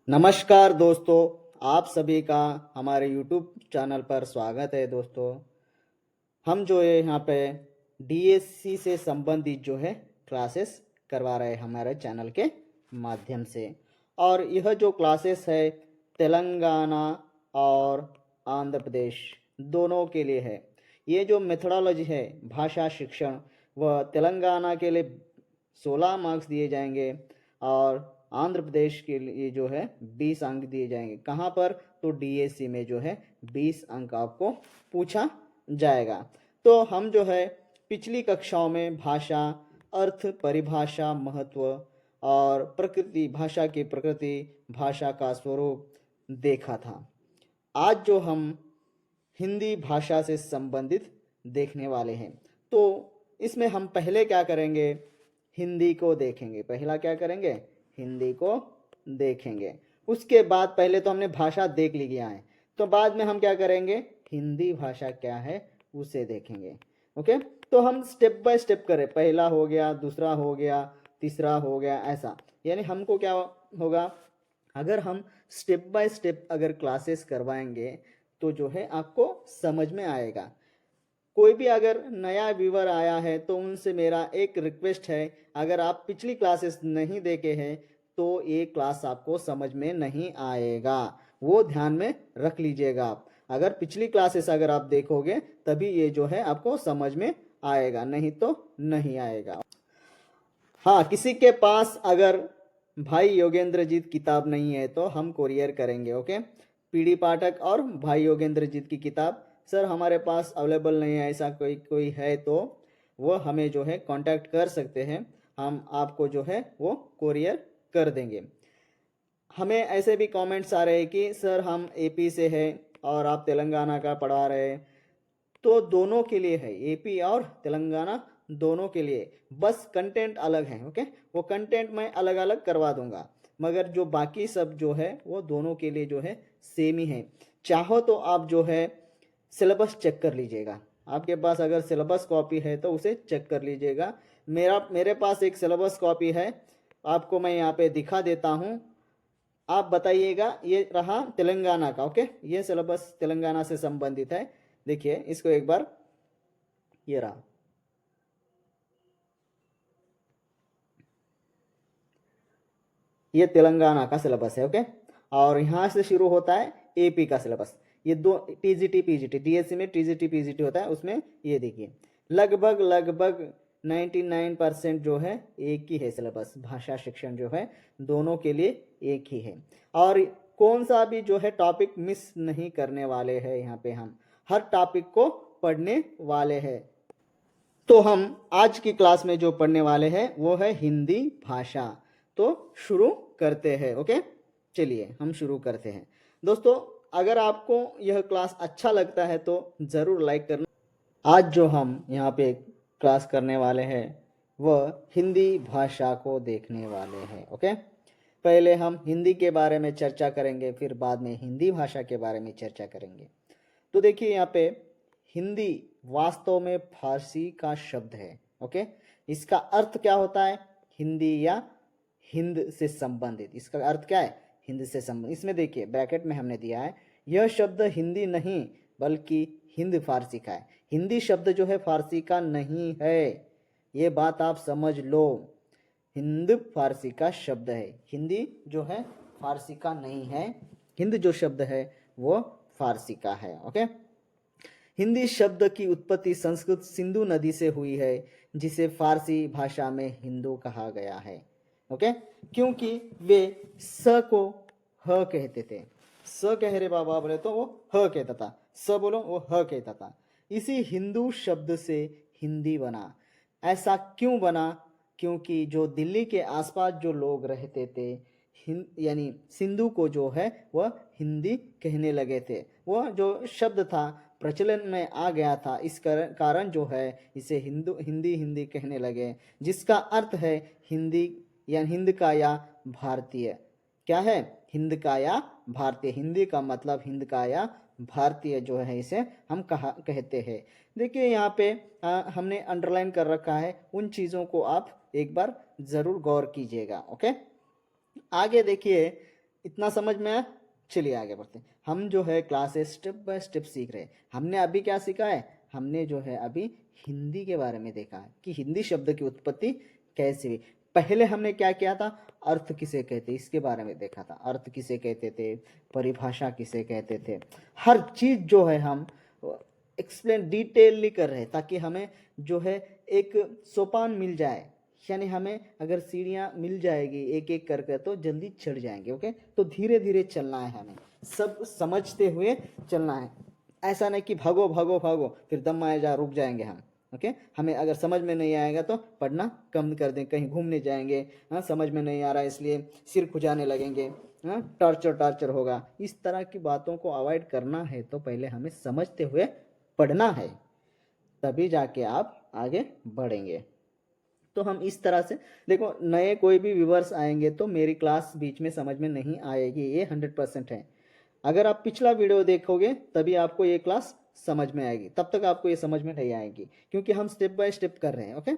नमस्कार दोस्तों, आप सभी का हमारे YouTube चैनल पर स्वागत है। दोस्तों, हम जो है यहाँ पे डीएससी से संबंधित जो है क्लासेस करवा रहे हैं हमारे चैनल के माध्यम से। और यह जो क्लासेस है तेलंगाना और आंध्र प्रदेश दोनों के लिए है। ये जो मेथोडोलॉजी है भाषा शिक्षण, वह तेलंगाना के लिए 16 मार्क्स दिए जाएंगे और आंध्र प्रदेश के लिए जो है 20 अंक दिए जाएंगे। कहाँ पर? तो डीएससी में जो है 20 अंक आपको पूछा जाएगा। तो हम जो है पिछली कक्षाओं में भाषा, अर्थ, परिभाषा, महत्व और प्रकृति, भाषा की प्रकृति, भाषा का स्वरूप देखा था। आज जो हम हिंदी भाषा से संबंधित देखने वाले हैं, तो इसमें हम पहले क्या करेंगे? हिंदी को देखेंगे। पहला क्या करेंगे? हिंदी को देखेंगे। उसके बाद पहले तो हमने भाषा देख लिया है, तो बाद में हम क्या करेंगे? हिंदी भाषा क्या है उसे देखेंगे। ओके, तो हम स्टेप बाय स्टेप करें। पहला हो गया, दूसरा हो गया, तीसरा हो गया, ऐसा। यानी हमको क्या होगा, अगर हम स्टेप बाय स्टेप अगर क्लासेस करवाएंगे तो जो है आपको समझ में आएगा। कोई भी अगर नया व्यूवर आया है तो उनसे मेरा एक रिक्वेस्ट है, अगर आप पिछली क्लासेस नहीं देखे हैं तो ये क्लास आपको समझ में नहीं आएगा, वो ध्यान में रख लीजिएगा। आप अगर पिछली क्लासेस अगर आप देखोगे तभी ये जो है आपको समझ में आएगा, नहीं तो नहीं आएगा। हाँ, किसी के पास अगर भाई योगेंद्र जीत किताब नहीं है तो हम कोरियर करेंगे। ओके, पीडी पाठक और भाई योगेंद्र जीत की किताब सर हमारे पास अवेलेबल नहीं है, ऐसा कोई है तो वो हमें जो है कांटेक्ट कर सकते हैं, हम आपको जो है वो कोरियर कर देंगे। हमें ऐसे भी कमेंट्स आ रहे हैं कि सर हम एपी से हैं और आप तेलंगाना का पढ़ा रहे हैं, तो दोनों के लिए है, एपी और तेलंगाना दोनों के लिए, बस कंटेंट अलग है। ओके, वो कंटेंट मैं अलग अलग करवा दूंगा, मगर जो बाकी सब जो है वो दोनों के लिए जो है सेम ही है। चाहो तो आप जो है सिलेबस चेक कर लीजिएगा। आपके पास अगर सिलेबस कॉपी है तो उसे चेक कर लीजिएगा। मेरे पास एक सिलेबस कॉपी है, आपको मैं यहाँ पे दिखा देता हूँ। आप बताइएगा, ये रहा तेलंगाना का। ओके, ये सिलेबस तेलंगाना से संबंधित है। देखिए इसको एक बार, ये रहा, ये तेलंगाना का सिलेबस है। ओके, और यहाँ से शुरू होता है एपी का सिलेबस। ये दो टीजीटी पीजीटी, डीएससी में टीजीटी पीजीटी होता है, उसमें ये देखिए लगभग लगभग 99% जो है एक ही है सिलेबस। भाषा शिक्षण जो है दोनों के लिए एक ही है, और कौन सा भी जो है टॉपिक मिस नहीं करने वाले हैं। यहाँ पे हम हर टॉपिक को पढ़ने वाले हैं। तो हम आज की क्लास में जो पढ़ने वाले हैं वो है हिंदी भाषा। तो शुरू करते हैं। ओके, चलिए हम शुरू करते हैं। दोस्तों, अगर आपको यह क्लास अच्छा लगता है तो ज़रूर लाइक करना। आज जो हम यहाँ पे क्लास करने वाले हैं वह हिंदी भाषा को देखने वाले हैं। ओके, पहले हम हिंदी के बारे में चर्चा करेंगे, फिर बाद में हिंदी भाषा के बारे में चर्चा करेंगे। तो देखिए यहाँ पे हिंदी वास्तव में फारसी का शब्द है। ओके, इसका अर्थ क्या होता है? हिंदी या हिंद से संबंधित। इसका अर्थ क्या है? हिंद से संबंधित। इसमें देखिए ब्रैकेट में हमने दिया है, यह शब्द हिंदी नहीं बल्कि हिंद फारसी का है। हिंदी शब्द जो है फारसी का नहीं है, ये बात आप समझ लो। हिंद फारसी का शब्द है, हिंदी जो है फारसी का नहीं है। हिंद जो शब्द है वो फारसी का है। ओके, हिंदी शब्द की उत्पत्ति संस्कृत सिंधु नदी से हुई है, जिसे फारसी भाषा में हिंदू कहा गया है। ओके, क्योंकि वे स को ह कहते थे। स कह रहे बाबा बोले तो वो ह कहता था, स बोलो वो ह कहता था। इसी हिंदू शब्द से हिंदी बना। ऐसा क्यों बना? क्योंकि जो दिल्ली के आसपास जो लोग रहते थे, यानी सिंधु को जो है वह हिंदी कहने लगे थे। वह जो शब्द था प्रचलन में आ गया था, इस कारण जो है इसे हिंदी हिंदी कहने लगे, जिसका अर्थ है हिंदी या हिंद का या भारतीय। क्या है? हिंद का या भारतीय। हिंदी का मतलब हिंद का या भारतीय जो है इसे हम कहते हैं। देखिए यहाँ पे हमने अंडरलाइन कर रखा है, उन चीज़ों को आप एक बार ज़रूर गौर कीजिएगा। ओके, आगे देखिए, इतना समझ में आया? चलिए आगे बढ़ते हैं। हम जो है क्लासेस स्टेप बाय स्टेप सीख रहे हैं। हमने अभी क्या सीखा है? हमने जो है अभी हिंदी के बारे में देखा है कि हिंदी शब्द की उत्पत्ति कैसे हुई। पहले हमने क्या किया था? अर्थ किसे कहते, इसके बारे में देखा था। अर्थ किसे कहते थे, परिभाषा किसे कहते थे, हर चीज जो है हम एक्सप्लेन डिटेलली कर रहे हैं, ताकि हमें जो है एक सोपान मिल जाए। यानी हमें अगर सीढ़ियाँ मिल जाएगी एक एक करके तो जल्दी चढ़ जाएंगे। ओके, तो धीरे धीरे चलना है, हमें सब समझते हुए चलना है। ऐसा नहीं कि भागो भागो भागो फिर दम आए जा रुक जाएंगे हम। ओके, हमें अगर समझ में नहीं आएगा तो पढ़ना कम कर दें, कहीं घूमने जाएंगे, हाँ समझ में नहीं आ रहा इसलिए सिर खुजाने लगेंगे, हाँ टॉर्चर होगा। इस तरह की बातों को अवॉइड करना है तो पहले हमें समझते हुए पढ़ना है, तभी जाके आप आगे बढ़ेंगे। तो हम इस तरह से देखो, नए कोई भी व्यूवर्स आएंगे तो मेरी क्लास बीच में समझ में नहीं आएगी, ये 100% है। अगर आप पिछला वीडियो देखोगे तभी आपको ये क्लास समझ में आएगी, तब तक आपको ये समझ में नहीं आएगी, क्योंकि हम स्टेप बाय स्टेप कर रहे हैं। ओके,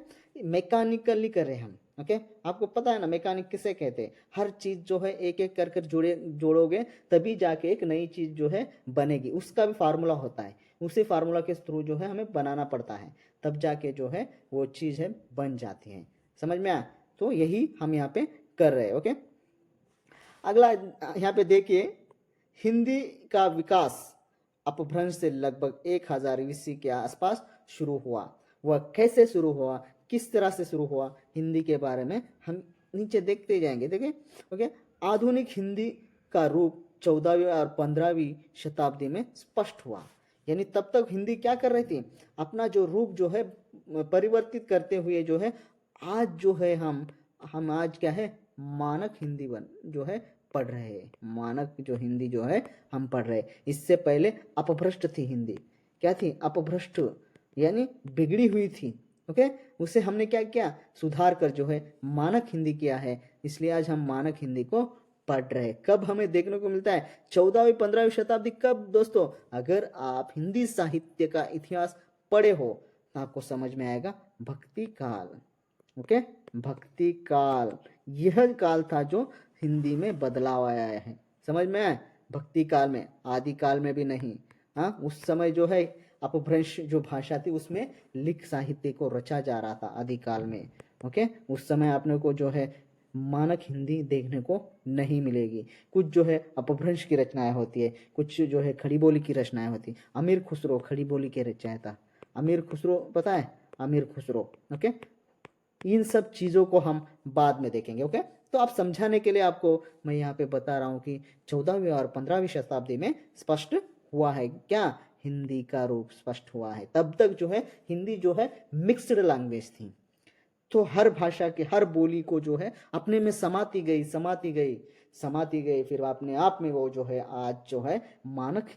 मैकेनिकली कर रहे हैं हम। ओके, आपको पता है ना मैकेनिक किसे कहते हैं? हर चीज जो है एक एक कर जोड़ोगे तभी जाके एक नई चीज जो है बनेगी। उसका भी फार्मूला होता है, उसी फार्मूला के थ्रू जो है हमें बनाना पड़ता है, तब जाके जो है वो चीज़ है बन जाती है। समझ में आया? तो यही हम यहाँ पे कर रहे हैं। ओके, अगला यहाँ पे देखिए, हिंदी का विकास अपभ्रंश से लगभग 1000 ईस्वी के आसपास शुरू हुआ। वह कैसे शुरू हुआ, किस तरह से शुरू हुआ, हिंदी के बारे में हम नीचे देखते जाएंगे। देखिए, ओके, आधुनिक हिंदी का रूप 14वीं और 15वीं शताब्दी में स्पष्ट हुआ। यानी तब तक हिंदी क्या कर रही थी? अपना जो रूप जो है परिवर्तित करते हुए जो है आज जो है हम आज क्या है, मानक हिंदी बन जो है पढ़ रहे हैं। मानक जो हिंदी जो है हम पढ़ रहे हैं। इससे पहले अपभ्रष्ट थी हिंदी। क्या थी? अपभ्रष्ट, यानी बिगड़ी हुई थी। ओके, उसे हमने क्या किया? सुधार कर जो है मानक हिंदी किया है। इसलिए आज हम मानक हिंदी को पढ़ रहे। कब हमें देखने को मिलता है? 14वीं 15वीं शताब्दी। कब दोस्तों? अगर आप हिंदी साहित्य का इतिहास पढ़े हो तो आपको समझ में आएगा, भक्ति काल। ओके, भक्ति काल, यह काल था जो हिंदी में बदलाव आया है। समझ में आया? भक्ति काल में, आदि काल में भी नहीं। हाँ, उस समय जो है अपभ्रंश जो भाषा थी उसमें लिख साहित्य को रचा जा रहा था आदिकाल में। ओके, उस समय आपने को जो है मानक हिंदी देखने को नहीं मिलेगी। कुछ जो है अपभ्रंश की रचनाएं होती है, कुछ जो है खड़ी बोली की रचनाएं होती है। अमीर खुसरो खड़ी बोली के रचयिता, अमीर खुसरो, पता है अमीर खुसरो। ओके, इन सब चीज़ों को हम बाद में देखेंगे। ओके, तो आप समझाने के लिए आपको मैं यहाँ पे बता रहा हूँ कि 14वीं और 15वीं शताब्दी में स्पष्ट हुआ है क्या? हिंदी का रूप स्पष्ट हुआ है। तब तक जो है हिंदी जो है मिक्स्ड लैंग्वेज थी, तो हर भाषा के हर बोली को जो है अपने में समाती गई, फिर अपने आप में वो जो है आज जो है मानक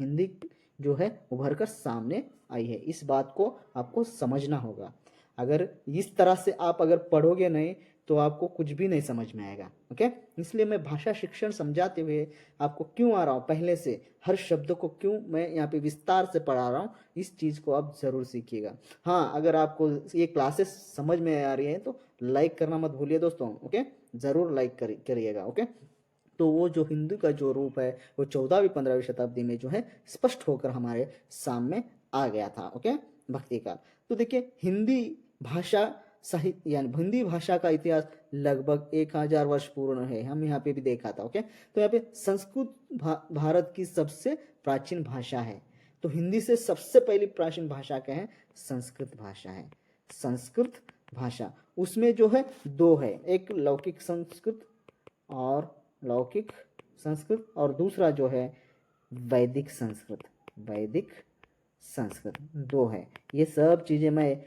हिंदी जो है उभर कर सामने आई है। इस बात को आपको समझना होगा। अगर इस तरह से आप अगर पढ़ोगे नहीं तो आपको कुछ भी नहीं समझ में आएगा। ओके, इसलिए मैं भाषा शिक्षण समझाते हुए आपको क्यों आ रहा हूँ, पहले से हर शब्द को क्यों मैं यहाँ पे विस्तार से पढ़ा रहा हूँ, इस चीज़ को आप ज़रूर सीखिएगा। हाँ, अगर आपको ये क्लासेस समझ में आ रही है तो लाइक करना मत भूलिए दोस्तों। ओके, ज़रूर लाइक करिएगा। ओके, तो वो जो हिंदू का जो रूप है वो 14वीं 15वीं शताब्दी में जो है स्पष्ट होकर हमारे सामने आ गया था। ओके, भक्ति काल। तो देखिए, हिंदी भाषा साहित्य यानी हिंदी भाषा का इतिहास लगभग 1000 वर्ष पूर्ण है। हम यहाँ पे भी देखा था। ओके, तो यहाँ पे संस्कृत भारत की सबसे प्राचीन भाषा है। तो हिंदी से सबसे पहली प्राचीन भाषा क्या है? संस्कृत भाषा है। संस्कृत भाषा, उसमें जो है दो है, एक लौकिक संस्कृत और लौकिक संस्कृत, और दूसरा जो है वैदिक संस्कृत। वैदिक संस्कृत दो है। ये सब चीज़ें मैं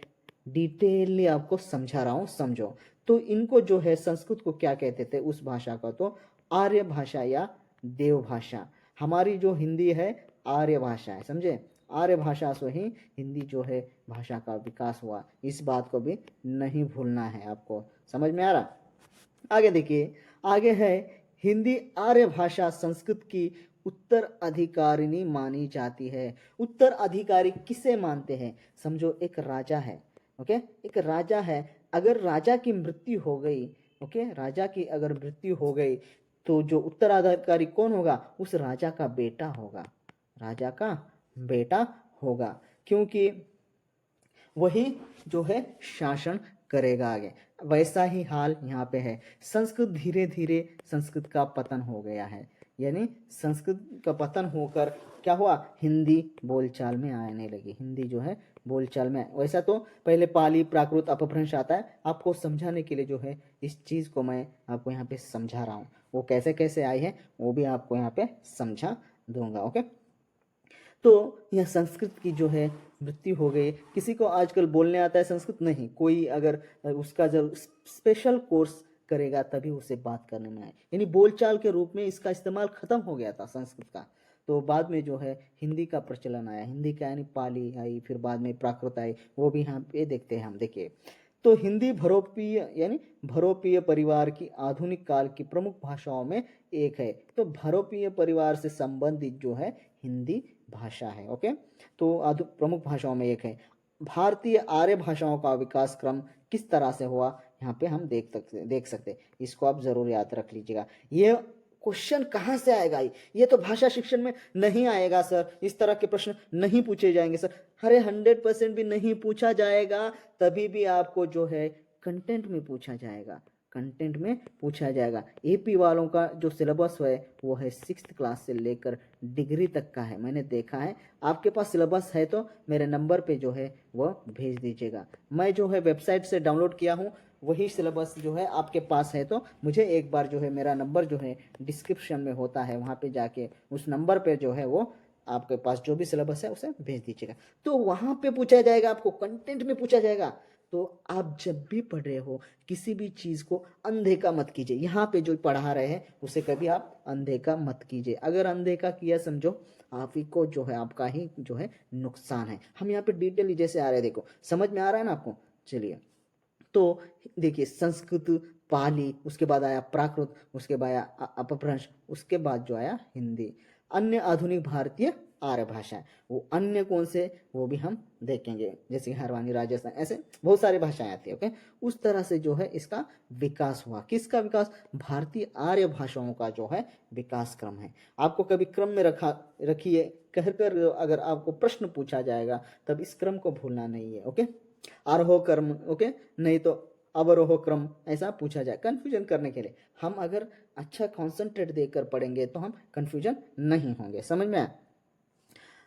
डिटेलली आपको समझा रहा हूँ, समझो। तो इनको जो है संस्कृत को क्या कहते थे उस भाषा का? तो आर्य भाषा या देव भाषा। हमारी जो हिंदी है आर्य भाषा है, समझे? आर्य भाषा से ही हिंदी जो है भाषा का विकास हुआ। इस बात को भी नहीं भूलना है आपको। समझ में आ रहा? आगे देखिए, आगे है हिंदी आर्य भाषा संस्कृत की उत्तराधिकारिणी मानी जाती है। उत्तराधिकारी किसे मानते हैं? समझो एक राजा है। ओके, एक राजा है, अगर राजा की मृत्यु हो गई, ओके, राजा की अगर मृत्यु हो गई तो जो उत्तराधिकारी कौन होगा, उस राजा का बेटा होगा, राजा का बेटा होगा, क्योंकि वही जो है शासन करेगा आगे। वैसा ही हाल यहाँ पे है। संस्कृत धीरे धीरे संस्कृत का पतन हो गया है, यानी संस्कृत का पतन होकर क्या हुआ, हिंदी बोलचाल में आने लगी, हिंदी जो है बोलचाल में। वैसा तो पहले पाली प्राकृत अपभ्रंश आता है, आपको समझाने के लिए जो है इस चीज़ को मैं आपको यहाँ पे समझा रहा हूँ, वो कैसे कैसे आई है वो भी आपको यहाँ पे समझा दूंगा। ओके, तो यह संस्कृत की जो है मृत्यु हो गई। किसी को आजकल बोलने आता है संस्कृत नहीं, कोई अगर उसका जब स्पेशल कोर्स करेगा तभी उसे बात करने में आए, यानी बोलचाल के रूप में इसका इस्तेमाल खत्म हो गया था संस्कृत का। तो बाद में जो है हिंदी का प्रचलन आया, हिंदी का यानी पाली आई, फिर बाद में प्राकृत आई, वो भी यहाँ पे देखते हैं हम। देखिए, तो हिंदी भरोपीय यानी भरोपीय परिवार की आधुनिक काल की प्रमुख भाषाओं में एक है। तो भरोपीय परिवार से संबंधित जो है हिंदी भाषा है। ओके, तो प्रमुख भाषाओं में एक है। भारतीय आर्य भाषाओं का विकास क्रम किस तरह से हुआ, यहाँ पे हम देख सकते, इसको आप जरूर याद रख लीजिएगा। ये क्वेश्चन कहाँ से आएगा, ये तो भाषा शिक्षण में नहीं आएगा सर, इस तरह के प्रश्न नहीं पूछे जाएंगे सर। अरे 100% भी नहीं पूछा जाएगा, तभी भी आपको जो है कंटेंट में पूछा जाएगा, कंटेंट में पूछा जाएगा। एपी वालों का जो सिलेबस है वो है 6th क्लास से लेकर डिग्री तक का है, मैंने देखा है। आपके पास सिलेबस है तो मेरे नंबर पे जो है वह भेज दीजिएगा। मैं जो है वेबसाइट से डाउनलोड किया हूँ, वही सिलेबस जो है आपके पास है तो मुझे एक बार जो है मेरा नंबर जो है डिस्क्रिप्शन में होता है, वहाँ पे जाके उस नंबर पे जो है वो आपके पास जो भी सिलेबस है उसे भेज दीजिएगा। तो वहाँ पे पूछा जाएगा, आपको कंटेंट में पूछा जाएगा। तो आप जब भी पढ़ रहे हो किसी भी चीज़ को अनदेखा मत कीजिए। यहाँ पे जो पढ़ा रहे हैं उसे कभी आप अनदेखा मत कीजिए। अगर अनदेखा किया समझो आप ही को जो है, आपका ही जो है नुकसान है। हम यहाँ पे डिटेल जैसे आ रहे हैं, देखो समझ में आ रहा है ना आपको। चलिए, तो देखिए संस्कृत, पाली, उसके बाद आया प्राकृत, उसके बाद आया अपभ्रंश, उसके बाद जो आया हिंदी। अन्य आधुनिक भारतीय आर्य भाषाएं, वो अन्य कौन से वो भी हम देखेंगे, जैसे हरवानी, राजस्थान, ऐसे बहुत सारी भाषाएं आती है। ओके, उस तरह से जो है इसका विकास हुआ। किसका विकास, भारतीय आर्य भाषाओं का जो है विकास क्रम है। आपको कभी क्रम में रखिए कहकर अगर आपको प्रश्न पूछा जाएगा तब इस क्रम को भूलना नहीं है। ओके, आरोह क्रम, ओके, नहीं तो अवरोह क्रम, ऐसा पूछा जाए कंफ्यूजन करने के लिए। हम अगर अच्छा कॉन्सेंट्रेट देकर पढ़ेंगे तो हम कंफ्यूजन नहीं होंगे। समझ में आया।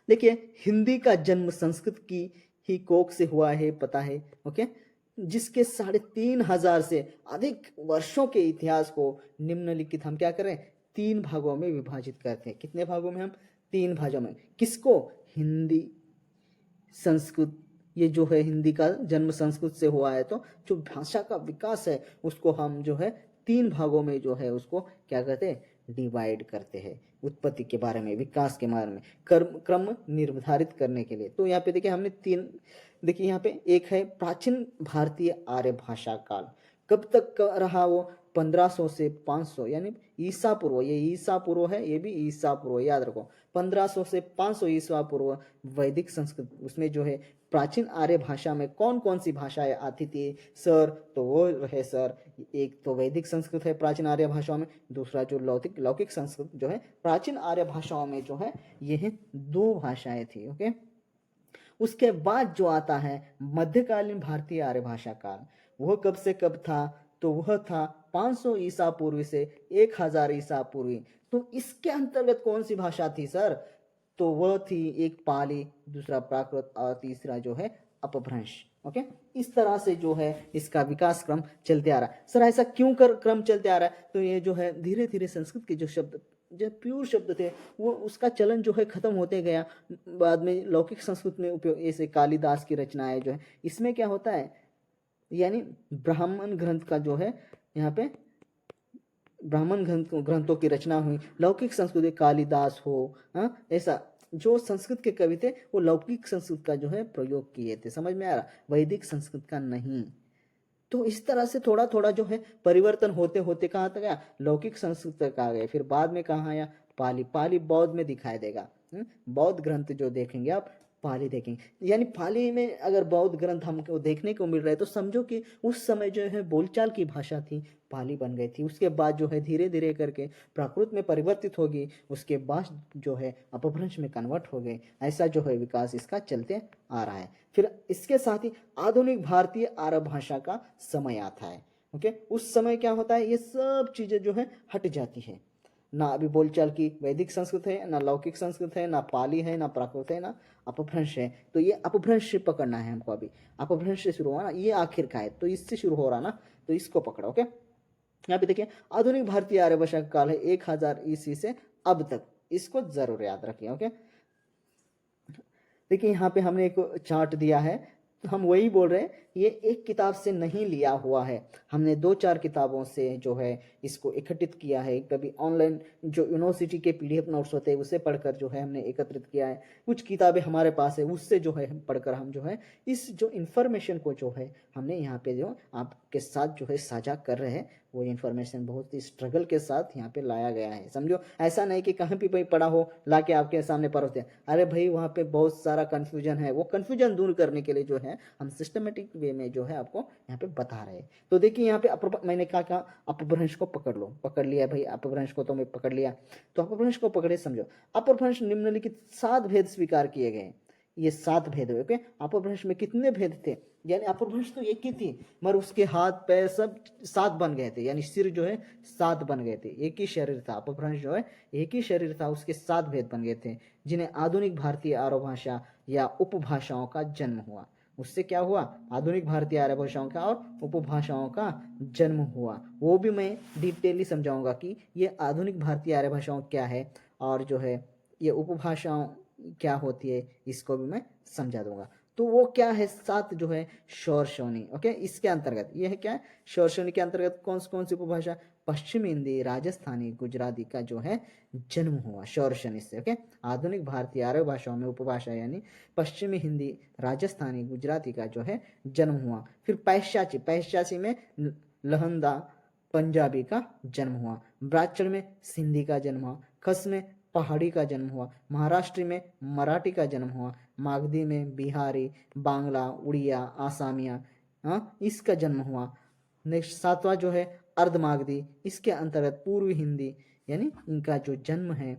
देखिए, हिंदी का जन्म संस्कृत की ही कोख से हुआ है, पता है। ओके, जिसके 3,500 से अधिक वर्षों के इतिहास को निम्नलिखित हम क्या करें, 3 भागों में विभाजित करते हैं। कितने भागों में, हम 3 भागों में। किसको, हिंदी, संस्कृत, ये जो है हिंदी का जन्म संस्कृत से हुआ है, तो जो भाषा का विकास है उसको हम जो है 3 भागों में जो है उसको क्या कहते हैं, डिवाइड करते हैं। उत्पत्ति के बारे में, विकास के बारे में, क्रम निर्धारित करने के लिए। तो यहाँ पे देखिए हमने 3, देखिए यहाँ पे एक है प्राचीन भारतीय आर्य भाषा काल। कब तक रहा वो, 1500 से 500, यानी ईसा पूर्व, ये ईसा पूर्व है, ये भी ईसा पूर्व, याद रखो। 1500 से 500 ईसा पूर्व वैदिक संस्कृत, उसमें जो है प्राचीन आर्य भाषा में कौन कौन सी भाषाएं आती थी सर, तो वो है सर, एक तो वैदिक संस्कृत है प्राचीन आर्य भाषाओं में, दूसरा जो लौकिक संस्कृत जो है प्राचीन आर्य भाषाओं में जो है ये है 2 भाषाएं थी। ओके, उसके बाद जो आता है मध्यकालीन भारतीय आर्य भाषा काल, वह कब से कब था, तो वह था 500 ईसा पूर्व से 1000 ईसा पूर्व। तो इसके अंतर्गत कौन सी भाषा थी सर, तो वह थी एक पाली, दूसरा प्राकृत और तीसरा जो है अपभ्रंश। ओके, इस तरह से जो है इसका विकास क्रम चलते आ रहा है। सर ऐसा क्यों क्रम चलते आ रहा है, तो ये जो है धीरे धीरे संस्कृत के जो शब्द, जो प्योर शब्द थे, वो उसका चलन जो है खत्म होते गया। बाद में लौकिक संस्कृत में उपयोग, जैसे कालिदास की रचनाएं जो है, इसमें क्या होता है, यानी ब्राह्मण ग्रंथ का जो है यहाँ पे ब्राह्मण ग्रंथों की रचना हुई। लौकिक संस्कृत कालिदास हो, ऐसा जो संस्कृत के कवि थे वो लौकिक संस्कृत का जो है प्रयोग किए थे। समझ में आ रहा, वैदिक संस्कृत का नहीं। तो इस तरह से थोड़ा थोड़ा जो है परिवर्तन होते होते कहाँ तक गया, लौकिक संस्कृत तक आ गए। फिर बाद में कहाँ आया, पाली। पाली बौद्ध में दिखाई देगा। बौद्ध ग्रंथ जो देखेंगे आप, पाली देखेंगे। यानी पाली में अगर बौद्ध ग्रंथ हमको देखने को मिल रहा है तो समझो कि उस समय जो है बोलचाल की भाषा थी, पाली बन गई थी। उसके बाद जो है धीरे धीरे करके प्राकृत में परिवर्तित होगी, उसके बाद जो है अपभ्रंश में कन्वर्ट हो गए। ऐसा जो है विकास इसका चलते आ रहा है। फिर इसके साथ ही आधुनिक भारतीय आर्य भाषा का समय आता है। ओके, उस समय क्या होता है, ये सब चीजें जो है हट जाती है। ना अभी बोलचाल की वैदिक संस्कृत है, ना लौकिक संस्कृत है, ना पाली है, ना प्राकृत है, ना अपभ्रंश है। तो ये अपभ्रंश पकड़ना है हमको। अभी अपभ्रंश से शुरू हुआ ना, ये आखिर का है, तो इससे शुरू हो रहा ना, तो इसको पकड़ो। ओके, यहाँ पे देखिए आधुनिक भारतीय आर्य भाषा का काल है 1000 ईस्वी से अब तक, इसको जरूर याद रखिए। ओके, देखिए यहाँ पे हमने एक चार्ट दिया है, तो हम वही बोल रहे हैं, ये एक किताब से नहीं लिया हुआ है, हमने 2-4 किताबों से जो है इसको इकट्ठित किया है। कभी ऑनलाइन जो यूनिवर्सिटी के पीडीएफ नोट्स होते हैं उसे पढ़कर जो है हमने एकत्रित किया है। कुछ किताबें हमारे पास है, उससे जो है पढ़कर हम जो है इस जो इन्फॉर्मेशन को जो है हमने यहाँ पे जो आपके साथ जो है साझा कर रहे हैं, वो इन्फॉर्मेशन बहुत ही स्ट्रगल के साथ यहाँ पे लाया गया है। समझो, ऐसा नहीं कि कहीं भी भाई पढ़ा हो ला के आपके सामने परोसते हैं। अरे भाई वहाँ पे बहुत सारा कन्फ्यूजन है, वो कन्फ्यूजन दूर करने के लिए जो है हम सिस्टमेटिक वे में जो है आपको यहाँ पे बता रहे हैं। तो देखिए यहाँ पे मैंने कहा अपभ्रंश को पकड़ लो, पकड़ लिया भाई, अपभ्रंश को तो मैं पकड़ लिया। तो अपभ्रंश को पकड़े, समझो अपभ्रंश निम्नलिखित 7 भेद स्वीकार किए गए। ये 7 भेद हुए। ओके, अपभ्रंश में कितने भेद थे, यानी अपभ्रंश तो एक ही थी, मगर उसके हाथ पैर सब 7 बन गए थे, यानी सिर जो है 7 बन गए थे। एक ही शरीर था, अपभ्रंश जो है एक ही शरीर था, उसके 7 भेद बन गए थे, जिन्हें आधुनिक भारतीय आर्य भाषा या उपभाषाओं का जन्म हुआ। उससे क्या हुआ, आधुनिक भारतीय आर्य भाषाओं का और उपभाषाओं का जन्म हुआ। वो भी मैं डिटेली समझाऊंगा कि ये आधुनिक भारतीय आर्य भाषाओं क्या है, और जो है ये उपभाषाओं क्या होती है, इसको भी मैं समझा दूंगा। तो वो क्या है, 7 जो है शौरशौनी। ओके, इसके अंतर्गत ये है क्या है, शौरशौनी के अंतर्गत कौन सी उपभाषा, पश्चिमी हिंदी, राजस्थानी, गुजराती का जो है जन्म हुआ शौरशौनी से। ओके, आधुनिक भारतीय आर्य भाषाओं में उपभाषा यानी पश्चिमी हिंदी, राजस्थानी, गुजराती का जो है जन्म हुआ। फिर पैशाची में लहंदा पंजाबी का जन्म हुआ। ब्राह्मण में सिंधी का जन्म हुआ। खस में पहाड़ी का जन्म हुआ। महाराष्ट्र में मराठी का जन्म हुआ। मागधी में बिहारी, बांग्ला, उड़िया, आसामिया, इसका जन्म हुआ। नेक्स्ट 7वां जो है अर्धमागधी, इसके अंतर्गत पूर्वी हिंदी, यानी इनका जो जन्म है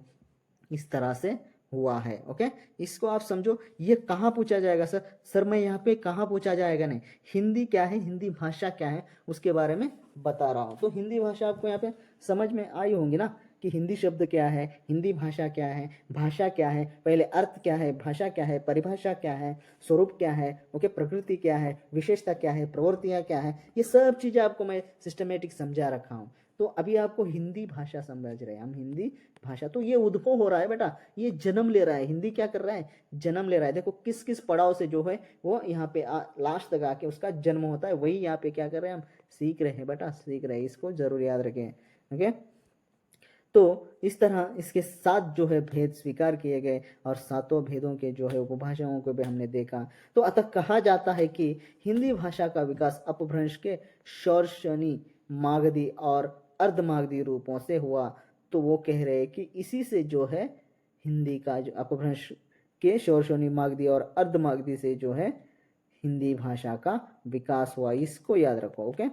इस तरह से हुआ है। ओके, इसको आप समझो। ये कहाँ पूछा जाएगा सर मैं यहाँ पे कहाँ पूछा जाएगा, नहीं, हिंदी क्या है, हिंदी भाषा क्या है, उसके बारे में बता रहा हूँ। तो हिंदी भाषा आपको यहाँ पे समझ में आई होंगी ना, कि हिंदी शब्द क्या है, हिंदी भाषा क्या है, भाषा क्या है, पहले अर्थ क्या है, भाषा क्या है, परिभाषा क्या है, स्वरूप क्या है, ओके, प्रकृति क्या है, विशेषता क्या है, प्रवृत्तियाँ क्या है, ये सब चीज़ें आपको मैं सिस्टमेटिक समझा रखा हूँ। तो अभी आपको हिंदी भाषा समझ रहे हैं हम, हिंदी भाषा। तो ये उद्भव हो रहा है बेटा, ये जन्म ले रहा है, हिंदी क्या कर रहा है, जन्म ले रहा है। देखो किस किस पड़ाव से जो है वो यहाँ पे लास्ट तक आके उसका जन्म होता है, वही यहाँ पे क्या कर रहे हैं हम, सीख रहे हैं बेटा, सीख रहे हैं। इसको जरूर याद रखें। ओके, तो इस तरह इसके 7 जो है भेद स्वीकार किए गए, और 7 भेदों के जो है उपभाषाओं को भी हमने देखा। तो अतः कहा जाता है कि हिंदी भाषा का विकास अपभ्रंश के शौरशनी, मागधी और अर्धमागधी रूपों से हुआ। तो वो कह रहे हैं कि इसी से जो है हिंदी का जो अपभ्रंश के शौरशनी, मागधी और अर्धमागधी से जो है हिंदी भाषा का विकास हुआ। इसको याद रखो। ओके,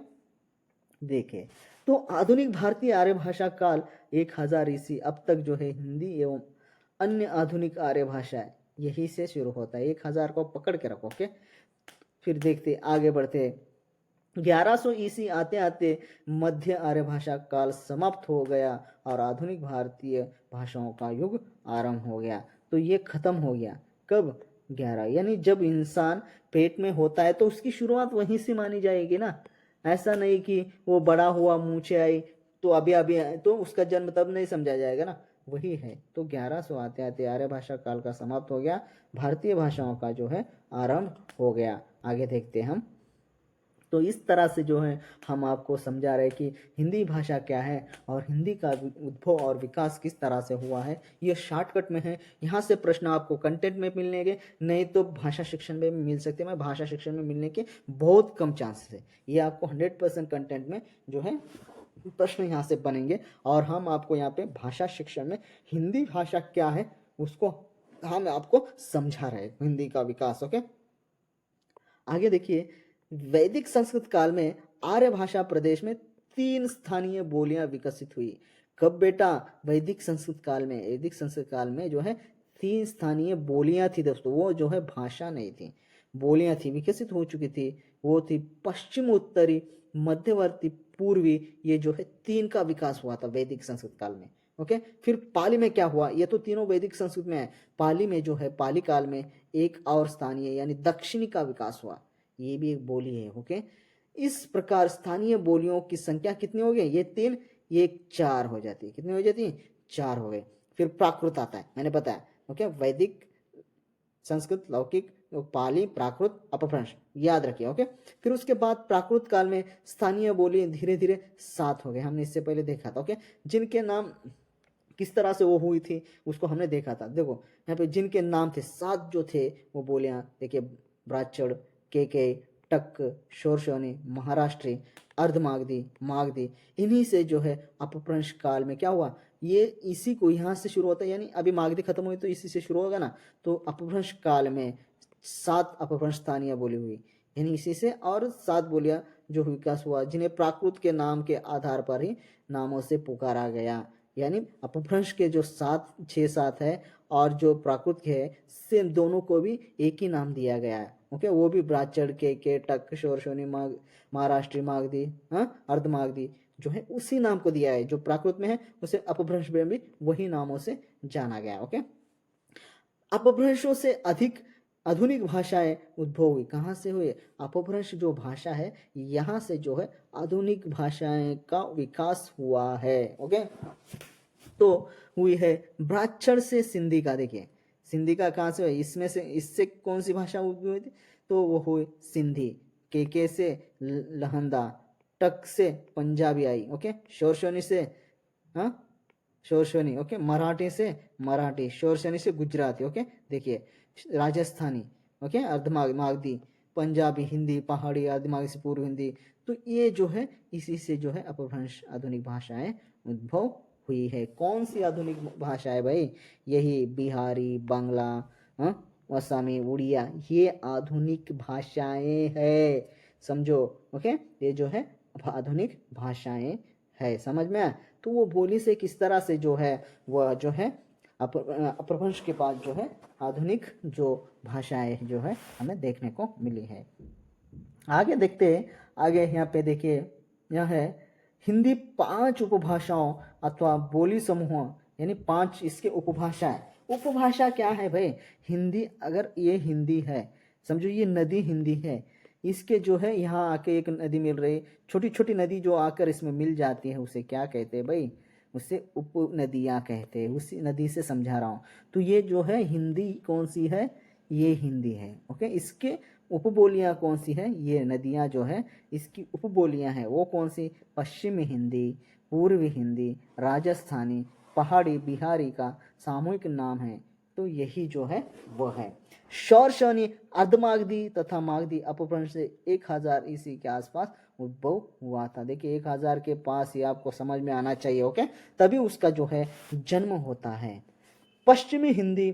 देखे तो आधुनिक भारतीय आर्य भाषा काल 1000 ईस्वी अब तक जो है हिंदी एवं अन्य आधुनिक आर्य भाषाएं यही से शुरू होता है। 1000 को पकड़ के रखो। ओके, फिर देखते आगे बढ़ते। 1100 ईस्वी आते आते मध्य आर्य भाषा काल समाप्त हो गया और आधुनिक भारतीय भाषाओं का युग आरंभ हो गया। तो ये खत्म हो गया कब, 11, यानी जब इंसान पेट में होता है तो उसकी शुरुआत वहीं से मानी जाएगी ना। ऐसा नहीं कि वो बड़ा हुआ, मूछें आई तो अभी अभी तो उसका जन्म तब नहीं समझा जाएगा ना, वही है। तो 1100 आते आते आर्य भाषा काल का समाप्त हो गया, भारतीय भाषाओं का जो है आरंभ हो गया। आगे देखते हैं हम। तो इस तरह से जो है हम आपको समझा रहे कि हिंदी भाषा क्या है और हिंदी का उद्भव और विकास किस तरह से हुआ है। ये शॉर्टकट में है, यहाँ से प्रश्न आपको कंटेंट में मिलेंगे, नहीं तो भाषा शिक्षण में मिल सकते हैं। भाषा शिक्षण में मिलने के बहुत कम चांसेस है, ये आपको 100% कंटेंट में जो है प्रश्न यहाँ से बनेंगे। और हम आपको यहाँ पे भाषा शिक्षण में हिंदी भाषा क्या है उसको हम आपको समझा रहे हैं हिंदी का विकास। ओके, आगे देखिए, वैदिक संस्कृत काल में आर्य भाषा प्रदेश में 3 स्थानीय बोलियां विकसित हुई। कब बेटा? वैदिक संस्कृत काल में। वैदिक संस्कृत काल में जो है 3 स्थानीय बोलियां थी दोस्तों, वो जो है भाषा नहीं थी, बोलियां थी, विकसित हो चुकी थी। वो थी पश्चिम उत्तरी, मध्यवर्ती, पूर्वी, ये जो है 3 का विकास हुआ था वैदिक संस्कृत काल में। ओके, फिर पाली में क्या हुआ? ये तो तीनों वैदिक संस्कृत में है। पाली में जो है, पाली काल में एक और स्थानीय यानी दक्षिणी का विकास हुआ, ये भी एक बोली है। ओके, इस प्रकार स्थानीय बोलियों की संख्या कितनी हो गई? ये 3, ये 4 हो जाती है। कितनी हो जाती है? 4 हो गए। फिर प्राकृत आता है, मैंने बताया। ओके, वैदिक, संस्कृत, लौकिक, पाली, प्राकृत, अपभ्रंश, याद रखिए। ओके, फिर उसके बाद प्राकृत काल में स्थानीय बोली धीरे धीरे 7 हो गए, हमने इससे पहले देखा था। ओके, जिनके नाम किस तरह से वो हुई थी उसको हमने देखा था। देखो यहाँ पे जिनके नाम थे 7 जो थे वो बोलियां, देखिए, ब्राह्मण, केके, टक, शोरशोनी, महाराष्ट्री, अर्धमागधी, मागधी, इन्हीं से जो है अपभ्रंश काल में क्या हुआ? ये इसी को यहाँ से शुरू होता है, यानी अभी मागधी खत्म हुई तो इसी से शुरू होगा ना। तो अपभ्रंश काल में 7 अपभ्रंश स्थानीय बोली हुई, यानी इसी से, और 7 बोलियां जो विकास हुआ, जिन्हें प्राकृत के नाम के आधार पर ही नामों से पुकारा गया। यानी अपभ्रंश के जो 6-7 है और जो प्राकृत के है, से दोनों को भी एक ही नाम दिया गया है। ओके, वो भी ब्राह्मण, के, टक, शोरशोनी, महाराष्ट्री, मागधी, अर्धमागधी जो है उसी नाम को दिया है। जो प्राकृत में है उसे अपभ्रंश में भी वही नामों से जाना गया। ओके, अपभ्रंशों से अधिक आधुनिक भाषाएं उद्भव हुई। कहाँ से हुए? अपभ्रंश जो भाषा है, यहाँ से जो है आधुनिक भाषाएं का विकास हुआ है। ओके, तो हुई है ब्राह्मण से सिंधी का। देखिए, सिंधी का कहाँ से हुआ? इसमें से, इससे कौन सी भाषा उद्भव हुई थी? तो वो हुई सिंधी। के से लहंदा, टक से पंजाबी आई। ओके, शोरशोनी से, हाँ, शोरशोनी। ओके, मराठी से मराठी, शोरशोनी से गुजराती। ओके, देखिए, राजस्थानी, ओके, अर्धमागधी, पंजाबी, हिंदी, पहाड़ी, अर्धमागधी से पूर्व हिंदी। तो ये जो है इसी से जो है अपभ्रंश आधुनिक भाषाएं उद्भव हुई है। कौन सी आधुनिक भाषा है भाई? यही बिहारी, बांग्ला, असमी, उड़िया, ये आधुनिक भाषाएं है। समझो। ओके, ये जो है आधुनिक भाषाएं है, समझ में आया? तो वो बोली से किस तरह से जो है वह जो है अपभ्रंश के बाद जो है आधुनिक जो भाषाएं जो है हमें देखने को मिली है। आगे देखते हैं। आगे यहाँ पे देखिए, यह है हिंदी 5 उपभाषाओं अथवा बोली समूह, यानी 5 इसके उपभाषाएं। उपभाषा क्या है भाई? हिंदी, अगर ये हिंदी है, समझो ये नदी हिंदी है, इसके जो है यहाँ आके एक नदी मिल रही, छोटी छोटी नदी जो आकर इसमें मिल जाती है, उसे क्या कहते हैं भाई? उसे उप नदियाँ कहते हैं। उसी नदी से समझा रहा हूँ। तो ये जो है हिंदी कौन सी है? ये हिंदी है। ओके, इसके उपबोलियाँ कौन सी है? ये नदियाँ जो है इसकी उपबोलियाँ हैं, वो कौन सी? पश्चिमी हिंदी, पूर्वी हिंदी, राजस्थानी, पहाड़ी, बिहारी का सामूहिक नाम है। तो यही जो है वह है। शौरशनी, अर्धमागधी तथा मागधी अपभ्रंश से 1000 ईस्वी के आसपास उद्भव हुआ था। देखिए, 1000 के पास ही आपको समझ में आना चाहिए। ओके, तभी उसका जो है जन्म होता है। पश्चिमी हिंदी,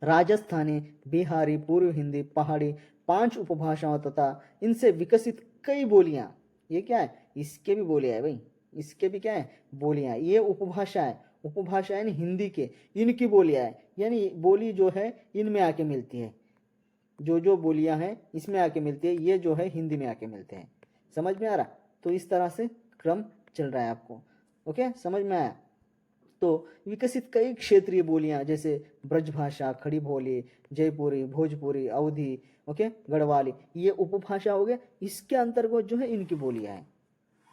राजस्थानी, बिहारी, पूर्व हिंदी, पहाड़ी, 5 उपभाषाओं तथा इनसे विकसित कई बोलियां। ये क्या है? इसके भी बोलियां है भाई, इसके भी क्या है? बोलियां। ये उपभाषा है। उपभाषा यानी हिंदी के इनकी बोलियां है, यानी बोली जो है इनमें आके मिलती है। जो जो बोलियां हैं इसमें आके मिलती है, ये जो है हिंदी में आके मिलते हैं। समझ में आ रहा? तो इस तरह से क्रम चल रहा है आपको। ओके, समझ में आया? तो विकसित कई क्षेत्रीय बोलियां जैसे ब्रजभाषा, खड़ी बोली, जयपुरी, भोजपुरी, अवधी, ओके, गढ़वाली, ये उपभाषा हो गया। इसके अंतर्गत जो है इनकी बोलियां हैं।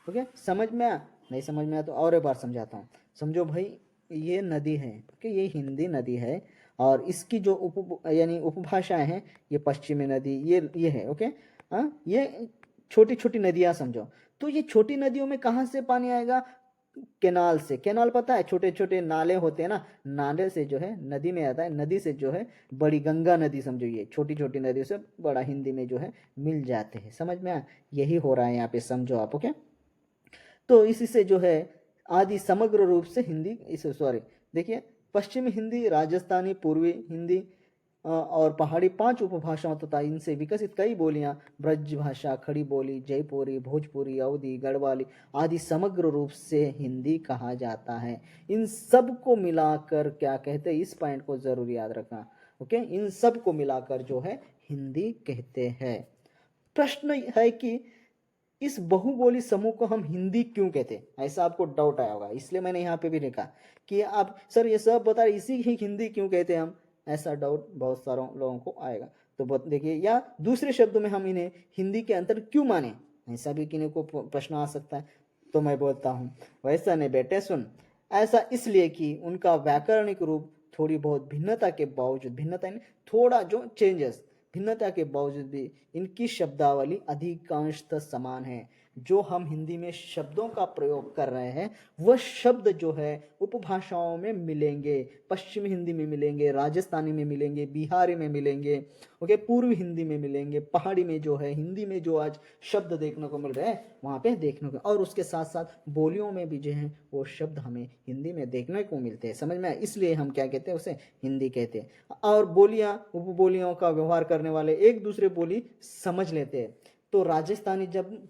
ओके, समझ में आया? नहीं समझ में आया तो और एक बार समझाता हूँ। समझो भाई, ये नदी है, ओके, ये हिंदी नदी है, और इसकी जो यानी उपभाषाएं हैं, ये पश्चिमी नदी, ये है। ओके, हाँ, ये छोटी छोटी नदियां समझो। तो ये छोटी नदियों में कहाँ से पानी आएगा? केनाल से। केनाल पता है? छोटे छोटे नाले होते हैं ना, नाले से जो है नदी में आता है। नदी से जो है बड़ी गंगा नदी, समझो, ये छोटी छोटी नदियों से बड़ा हिंदी में जो है मिल जाते हैं। समझ में आया? यही हो रहा है यहाँ पे, समझो आप। ओके, तो इसी से जो है आदि समग्र रूप से हिंदी, इसे, सॉरी, देखिए, पश्चिमी हिंदी, राजस्थानी, पूर्वी हिंदी और पहाड़ी 5 उपभाषाओं तथा इनसे विकसित कई बोलियां ब्रज भाषा, खड़ी बोली, जयपुरी, भोजपुरी, अवधी, गढ़वाली आदि समग्र रूप से हिंदी कहा जाता है। इन सब को मिलाकर क्या कहते हैं, इस पॉइंट को जरूर याद रखना। ओके, इन सब को मिलाकर जो है हिंदी कहते हैं। प्रश्न है कि इस बहुबोली समूह को हम हिंदी क्यों कहते हैं, ऐसा आपको डाउट आया होगा, इसलिए मैंने यहाँ पे भी लिखा कि आप सर ये सब बता रहे, इसी ही हिंदी क्यों कहते हैं हम, ऐसा डाउट बहुत सारे लोगों को आएगा। तो देखिए, या दूसरे शब्दों में हम इन्हें हिंदी के अंतर क्यों माने, ऐसा भी किन्हीं को प्रश्न आ सकता है। तो मैं बोलता हूँ, वैसा नहीं बेटे सुन, ऐसा इसलिए कि उनका व्याकरणिक रूप थोड़ी बहुत भिन्नता के बावजूद, भिन्नता नहीं, थोड़ा जो चेंजेस, भिन्नता के बावजूद भी इनकी शब्दावली अधिकांशतः समान है। जो हम हिंदी में शब्दों का प्रयोग कर रहे हैं वह शब्द जो है उपभाषाओं में मिलेंगे, पश्चिमी हिंदी में मिलेंगे, राजस्थानी में मिलेंगे, बिहारी में मिलेंगे, ओके, पूर्वी हिंदी में मिलेंगे, पहाड़ी में जो है, हिंदी में जो आज शब्द देखने को मिल रहे हैं वहाँ पे देखने को, और उसके साथ साथ बोलियों में भी जो है वो शब्द हमें हिंदी में देखने को मिलते हैं। समझ में, इसलिए हम क्या कहते हैं, उसे हिंदी कहते हैं। और बोलियां, उपबोलियों का व्यवहार करने वाले एक दूसरे बोली समझ लेते हैं। तो राजस्थानी जब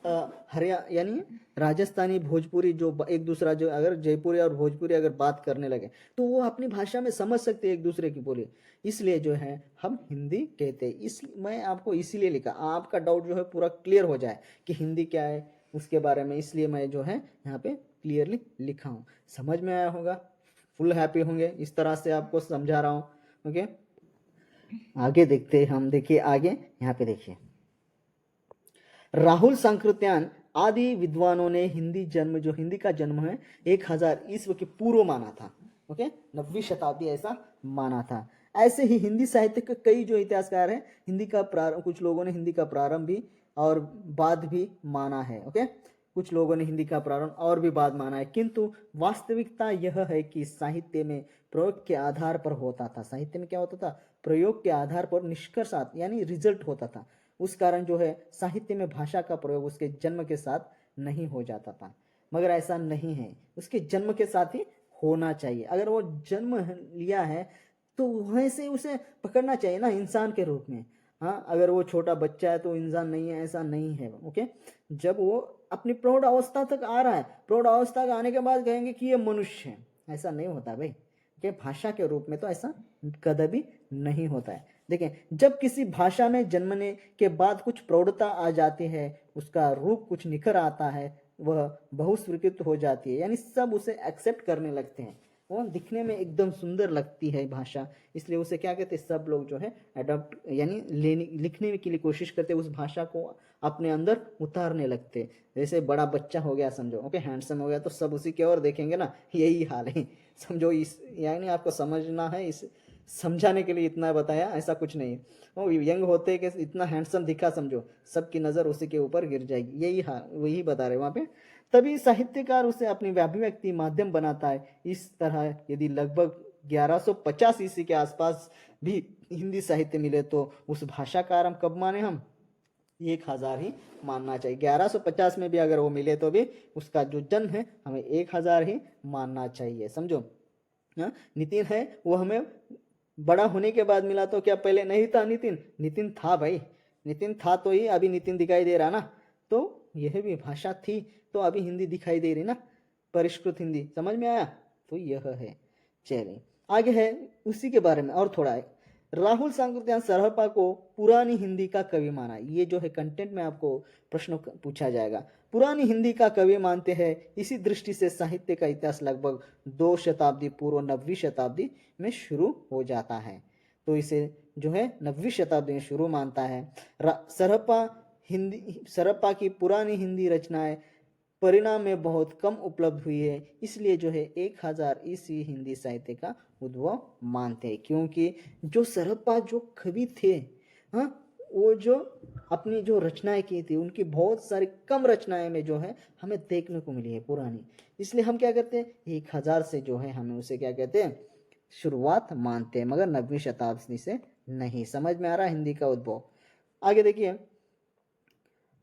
यानी राजस्थानी, भोजपुरी जो एक दूसरा, जो अगर जयपुरी और भोजपुरी अगर बात करने लगे तो वो अपनी भाषा में समझ सकते हैं एक दूसरे की बोली, इसलिए जो है हम हिंदी कहते हैं। इस मैं आपको इसीलिए लिखा, आपका डाउट जो है पूरा क्लियर हो जाए कि हिंदी क्या है उसके बारे में, इसलिए मैं जो है यहाँ पे क्लियरली लिखा हूँ। समझ में आया होगा, फुल हैप्पी होंगे, इस तरह से आपको समझा रहा हूँ। ओके, आगे देखते हैं हम। देखिए आगे यहाँ पे देखिए, राहुल सांकृत्यायन आदि विद्वानों ने हिंदी का जन्म है 1000 ईस्वी के पूर्व माना था। ओके, 9वीं शताब्दी ऐसा माना था। ऐसे ही हिंदी साहित्य के कई जो इतिहासकार हैं, हिंदी का प्रारंभ, कुछ लोगों ने हिंदी का प्रारंभ भी और बाद भी माना है। ओके, कुछ लोगों ने हिंदी का प्रारंभ और भी बाद माना है, किंतु वास्तविकता यह है कि साहित्य में प्रयोग के आधार पर होता था। साहित्य में क्या होता था, प्रयोग के आधार पर निष्कर्ष यानी रिजल्ट होता था। उस कारण जो है साहित्य में भाषा का प्रयोग उसके जन्म के साथ नहीं हो जाता था, मगर ऐसा नहीं है, उसके जन्म के साथ ही होना चाहिए। अगर वो जन्म लिया है तो वैसे उसे पकड़ना चाहिए ना, इंसान के रूप में। हाँ, अगर वो छोटा बच्चा है तो इंसान नहीं है, ऐसा नहीं है। ओके, जब वो अपनी प्रौढ़ अवस्था तक आ रहा है, प्रौढ़ अवस्था के आने के बाद कहेंगे कि ये मनुष्य है, ऐसा नहीं होता भाई। कि भाषा के रूप में तो ऐसा कभी नहीं होता है। देखें, जब किसी भाषा में जन्मने के बाद कुछ प्रौढ़ता आ जाती है, उसका रूप कुछ निखर आता है, वह बहुस्वीकृत हो जाती है, यानी सब उसे एक्सेप्ट करने लगते हैं, वो दिखने में एकदम सुंदर लगती है भाषा, इसलिए उसे क्या कहते हैं, सब लोग जो है अडॉप्ट यानी लिखने के लिए कोशिश करते, उस भाषा को अपने अंदर उतारने लगते। जैसे बड़ा बच्चा हो गया समझो, ओके, हैंडसम हो गया तो सब उसी की ओर देखेंगे ना, यही हाल है समझो। इस यानी आपको समझना है, इस समझाने के लिए इतना बताया, ऐसा कुछ नहीं है। वो यंग होते कि इतना हैंडसम दिखा समझो, सबकी नज़र उसी के ऊपर गिर जाएगी, यही हाँ वही बता रहे वहाँ पे। तभी साहित्यकार उसे अपनी अभिव्यक्ति माध्यम बनाता है। इस तरह यदि लगभग 1150 ईस्वी के आसपास भी हिंदी साहित्य मिले तो उस भाषा का आरंभ कब माने हम, 1000 ही मानना चाहिए। 1150 में भी अगर वो मिले तो भी उसका जो जन्म है हमें 1000 ही मानना चाहिए, समझो। हाँ, नितिन है वो हमें बड़ा होने के बाद मिला, तो क्या पहले नहीं था नितिन? नितिन था भाई, नितिन था तो ही अभी नितिन दिखाई दे रहा ना, तो यह भी भाषा थी तो अभी हिंदी दिखाई दे रही ना, परिष्कृत हिंदी। समझ में आया? तो यह है। चलिए आगे है उसी के बारे में और थोड़ा है। राहुल सांकृत्यायन सरहपा को पुरानी हिंदी का कवि माना। ये जो है कंटेंट में आपको प्रश्न पूछा जाएगा। पुरानी हिंदी का कवि मानते हैं। इसी दृष्टि से साहित्य का इतिहास लगभग 2 शताब्दी पूर्व 9वीं शताब्दी में शुरू हो जाता है। तो इसे जो है 9वीं शताब्दी में शुरू मानता है। सरहपा की पुरानी हिंदी रचनाएं परिणाम में बहुत कम उपलब्ध हुई है, इसलिए जो है 1000 ईस्वी हिंदी साहित्य का उद्भव मानते हैं। क्योंकि जो सरहपा जो कवि थे, हाँ, वो जो अपनी जो रचनाएं की थी उनकी बहुत सारी कम रचनाएं में जो है हमें देखने को मिली है पुरानी, इसलिए हम क्या करते हैं 1000 से जो है हमें उसे क्या कहते हैं शुरुआत मानते हैं, मगर 9वीं शताब्दी से नहीं। समझ में आ रहा है हिंदी का उद्भव? आगे देखिए,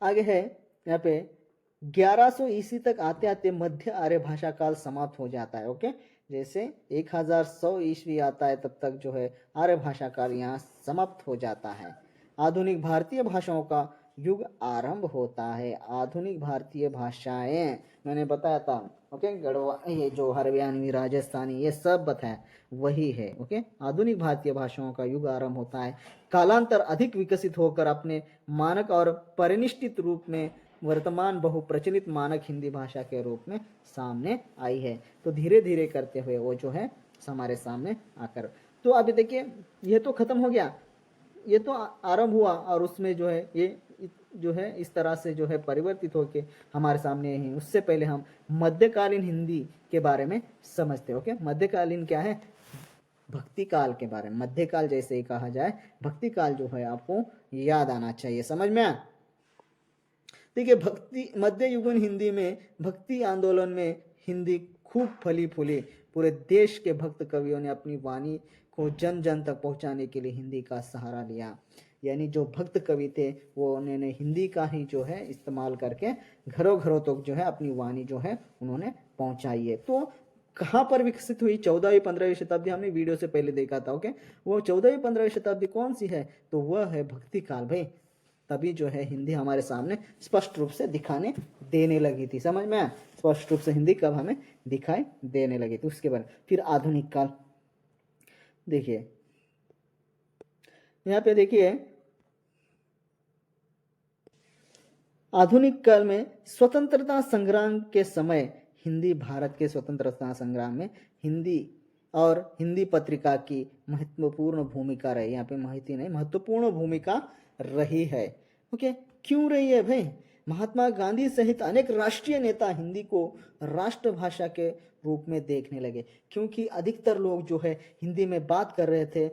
आगे है यहाँ पे 1100 ईस्वी तक आते आते मध्य आर्य भाषा काल समाप्त हो जाता है। ओके, जैसे 1100 ईस्वी आता है तब तक जो है आर्य भाषा काल यहाँ समाप्त हो जाता है। आधुनिक भारतीय भाषाओं का युग आरंभ होता है। आधुनिक भारतीय भाषाएं मैंने बताया था। ओके, गढ़वा, ये जो हरियाणवी, राजस्थानी, ये सब बताया वही है। ओके, आधुनिक भारतीय भाषाओं का युग आरंभ होता है। कालांतर अधिक विकसित होकर अपने मानक और परिनिष्ठित रूप में वर्तमान बहुप्रचलित मानक हिंदी भाषा के रूप में सामने आई है। तो धीरे धीरे करते हुए वो जो है हमारे सामने आकर, तो अभी देखिए ये तो खत्म हो गया, ये तो आरंभ हुआ और उसमें जो है ये जो है इस तरह से जो है परिवर्तित होके हमारे सामने ही। उससे पहले हम मध्यकालीन हिंदी के बारे में समझते हैं। ओके, मध्यकालीन क्या है? भक्ति काल के बारे में। मध्यकाल जैसे ही कहा जाए, भक्ति काल जो है आपको याद आना चाहिए। समझ में आया? देखिए, भक्ति मध्य युगीन हिंदी में, भक्ति आंदोलन में हिंदी खूब फली फूली। पूरे देश के भक्त कवियों ने अपनी वाणी को जन जन तक पहुंचाने के लिए हिंदी का सहारा लिया। यानी जो भक्त कवि थे वो उन्होंने हिंदी का ही जो है इस्तेमाल करके घरों घरों तक जो है अपनी वाणी जो है उन्होंने पहुंचाई है। तो कहाँ पर विकसित हुई? 14वीं 15वीं शताब्दी, हमने वीडियो से पहले देखा था। ओके, वो 14वीं 15वीं शताब्दी कौन सी है? तो वह है भक्ति काल भाई। तभी जो है हिंदी हमारे सामने स्पष्ट रूप से दिखाने देने लगी थी। समझ में आया? स्पष्ट रूप से हिंदी कब हमें दिखाई देने लगी थी, उसके बाद फिर आधुनिक काल। देखिए यहाँ पे देखिए, आधुनिक काल में स्वतंत्रता संग्राम के समय हिंदी, भारत के स्वतंत्रता संग्राम में हिंदी और हिंदी पत्रिका की महत्वपूर्ण भूमिका रही। यहाँ पे माहिती नहीं, महत्वपूर्ण भूमिका रही है। ओके, क्यों रही है भाई? महात्मा गांधी सहित अनेक राष्ट्रीय नेता हिंदी को राष्ट्रभाषा के रूप में देखने लगे, क्योंकि अधिकतर लोग जो है हिंदी में बात कर रहे थे।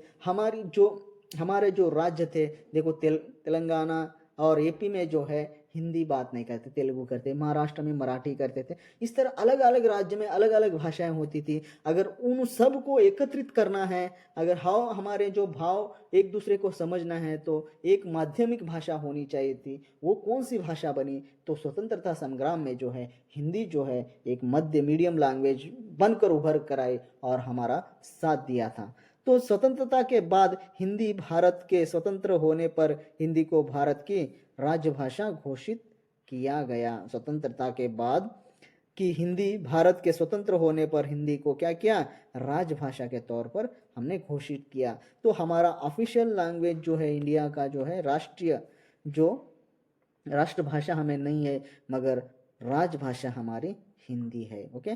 हमारे जो राज्य थे, देखो तेलंगाना और एपी में जो है हिंदी बात नहीं करते, तेलुगु करते, महाराष्ट्र में मराठी करते थे। इस तरह अलग अलग राज्य में अलग अलग भाषाएं होती थी। अगर उन सब को एकत्रित करना है, अगर हमारे जो भाव एक दूसरे को समझना है, तो एक माध्यमिक भाषा होनी चाहिए थी। वो कौन सी भाषा बनी? तो स्वतंत्रता संग्राम में जो है हिंदी जो है एक मध्य मीडियम लैंग्वेज बनकर उभर कर आई और हमारा साथ दिया था। तो स्वतंत्रता के बाद हिंदी, भारत के स्वतंत्र होने पर हिंदी को भारत की राजभाषा घोषित किया गया। स्वतंत्रता के बाद कि हिंदी, भारत के स्वतंत्र होने पर हिंदी को क्या किया? राजभाषा के तौर पर हमने घोषित किया। तो हमारा ऑफिशियल लैंग्वेज जो है इंडिया का जो है राष्ट्रीय जो राष्ट्रभाषा हमें नहीं है, मगर राजभाषा हमारी हिंदी है। ओके,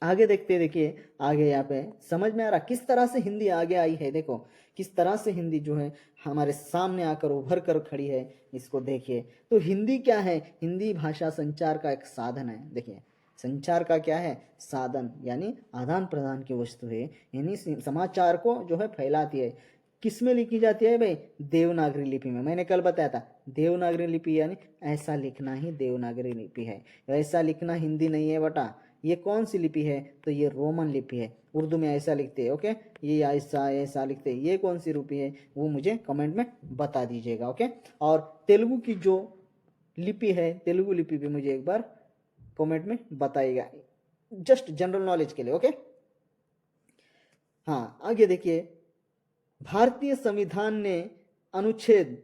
आगे देखते, देखिए आगे यहाँ पे समझ में आ रहा किस तरह से हिंदी आगे आई है। देखो किस तरह से हिंदी जो है हमारे सामने आकर उभर कर खड़ी है, इसको देखिए। तो हिंदी क्या है? हिंदी भाषा संचार का एक साधन है। देखिए, संचार का क्या है? साधन, यानी आदान प्रदान की वस्तु है। यानी समाचार को जो है फैलाती है। किस में लिखी जाती है भाई? देवनागरी लिपि में। मैंने कल बताया था देवनागरी लिपि यानी ऐसा लिखना ही देवनागरी लिपि है। ऐसा लिखना हिंदी नहीं है बेटा। ये कौन सी लिपि है? तो ये रोमन लिपि है। उर्दू में ऐसा लिखते हैं। ओके, ये ऐसा ऐसा लिखते हैं। ये कौन सी लिपि है वो मुझे कमेंट में बता दीजिएगा। ओके, और तेलुगु की जो लिपि है, तेलुगु लिपि भी मुझे एक बार कमेंट में बताइएगा, जस्ट जनरल नॉलेज के लिए। ओके, हाँ आगे देखिए, भारतीय संविधान ने अनुच्छेद